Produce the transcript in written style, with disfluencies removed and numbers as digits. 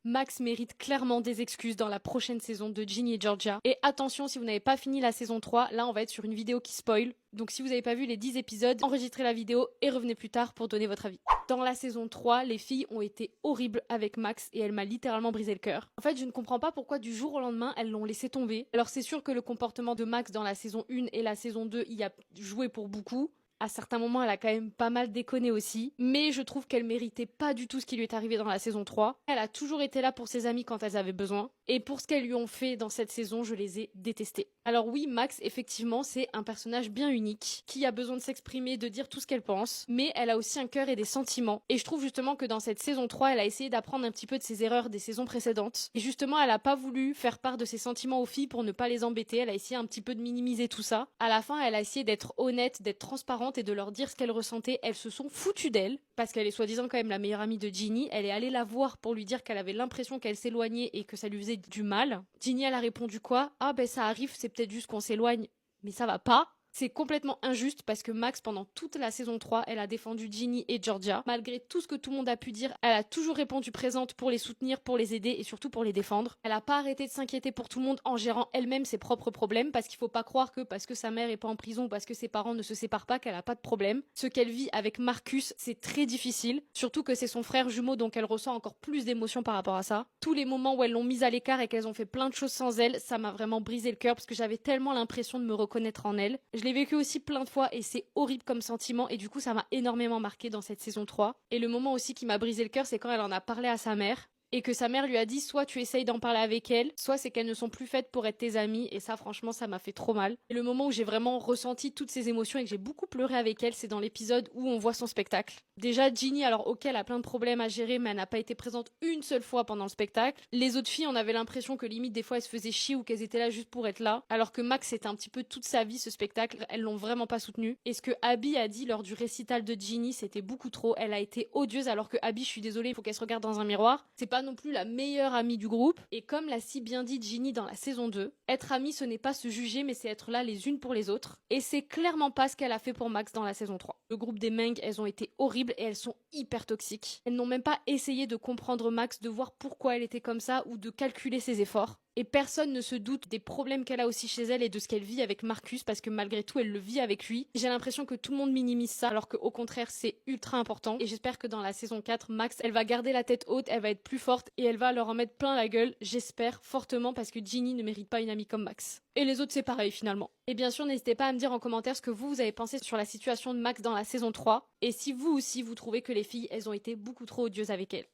Max mérite clairement des excuses dans la prochaine saison de Ginny et Georgia. Et attention, si vous n'avez pas fini la saison 3, là on va être sur une vidéo qui spoil. Donc si vous n'avez pas vu les 10 épisodes, enregistrez la vidéo et revenez plus tard pour donner votre avis. Dans la saison 3, les filles ont été horribles avec Max et elle m'a littéralement brisé le cœur. En fait, je ne comprends pas pourquoi du jour au lendemain, elles l'ont laissé tomber. Alors c'est sûr que le comportement de Max dans la saison 1 et la saison 2 y a joué pour beaucoup. À certains moments, elle a quand même pas mal déconné aussi. Mais je trouve qu'elle méritait pas du tout ce qui lui est arrivé dans la saison 3. Elle a toujours été là pour ses amis quand elles avaient besoin. Et pour ce qu'elles lui ont fait dans cette saison, je les ai détestées. Alors oui, Max, effectivement, c'est un personnage bien unique, qui a besoin de s'exprimer, de dire tout ce qu'elle pense, mais elle a aussi un cœur et des sentiments. Et je trouve justement que dans cette saison 3, elle a essayé d'apprendre un petit peu de ses erreurs des saisons précédentes. Et justement, elle a pas voulu faire part de ses sentiments aux filles pour ne pas les embêter. Elle a essayé un petit peu de minimiser tout ça. À la fin, elle a essayé d'être honnête, d'être transparente et de leur dire ce qu'elle ressentait. Elles se sont foutues d'elle, parce qu'elle est soi-disant quand même la meilleure amie de Ginny. Elle est allée la voir pour lui dire qu'elle avait l'impression qu'elle s'éloignait et que ça lui faisait du mal. Ginny, elle a répondu quoi? Ah ben ça arrive, c'est peut-être juste qu'on s'éloigne, mais ça va pas. C'est complètement injuste parce que Max, pendant toute la saison 3, elle a défendu Ginny et Georgia. Malgré tout ce que tout le monde a pu dire, elle a toujours répondu présente pour les soutenir, pour les aider et surtout pour les défendre. Elle a pas arrêté de s'inquiéter pour tout le monde en gérant elle-même ses propres problèmes, parce qu'il faut pas croire que parce que sa mère est pas en prison ou parce que ses parents ne se séparent pas qu'elle a pas de problème. Ce qu'elle vit avec Marcus, c'est très difficile, surtout que c'est son frère jumeau donc elle ressent encore plus d'émotions par rapport à ça. Tous les moments où elles l'ont mise à l'écart et qu'elles ont fait plein de choses sans elle, ça m'a vraiment brisé le cœur parce que j'avais tellement l'impression de me reconnaître en elle. Je l'ai vécu aussi plein de fois et c'est horrible comme sentiment et du coup ça m'a énormément marqué dans cette saison 3. Et le moment aussi qui m'a brisé le cœur, c'est quand elle en a parlé à sa mère et que sa mère lui a dit soit tu essayes d'en parler avec elle, soit c'est qu'elles ne sont plus faites pour être tes amies, et ça franchement ça m'a fait trop mal. Et le moment où j'ai vraiment ressenti toutes ces émotions et que j'ai beaucoup pleuré avec elle, c'est dans l'épisode où on voit son spectacle. Déjà Ginny, alors ok, elle a plein de problèmes à gérer mais elle n'a pas été présente une seule fois pendant le spectacle. Les autres filles, on avait l'impression que limite des fois elles se faisaient chier ou qu'elles étaient là juste pour être là, alors que Max c'était un petit peu toute sa vie ce spectacle, elles l'ont vraiment pas soutenu. Et ce que Abby a dit lors du récital de Ginny, c'était beaucoup trop, elle a été odieuse, alors que Abby, je suis désolée, il faut qu'elle se regarde dans un miroir. C'est pas non plus la meilleure amie du groupe, et comme l'a si bien dit Ginny dans la saison 2, être amie ce n'est pas se juger mais c'est être là les unes pour les autres, et c'est clairement pas ce qu'elle a fait pour Max dans la saison 3. Le groupe des Meng, elles ont été horribles et elles sont hyper toxiques. Elles n'ont même pas essayé de comprendre Max, de voir pourquoi elle était comme ça ou de calculer ses efforts. Et personne ne se doute des problèmes qu'elle a aussi chez elle et de ce qu'elle vit avec Marcus, parce que malgré tout elle le vit avec lui. J'ai l'impression que tout le monde minimise ça alors qu'au contraire c'est ultra important, et j'espère que dans la saison 4, Max elle va garder la tête haute, elle va être plus forte et elle va leur en mettre plein la gueule, j'espère fortement, parce que Ginny ne mérite pas une amie comme Max. Et les autres c'est pareil finalement. Et bien sûr n'hésitez pas à me dire en commentaire ce que vous avez pensé sur la situation de Max dans la saison 3, et si vous aussi vous trouvez que les filles elles ont été beaucoup trop odieuses avec elle.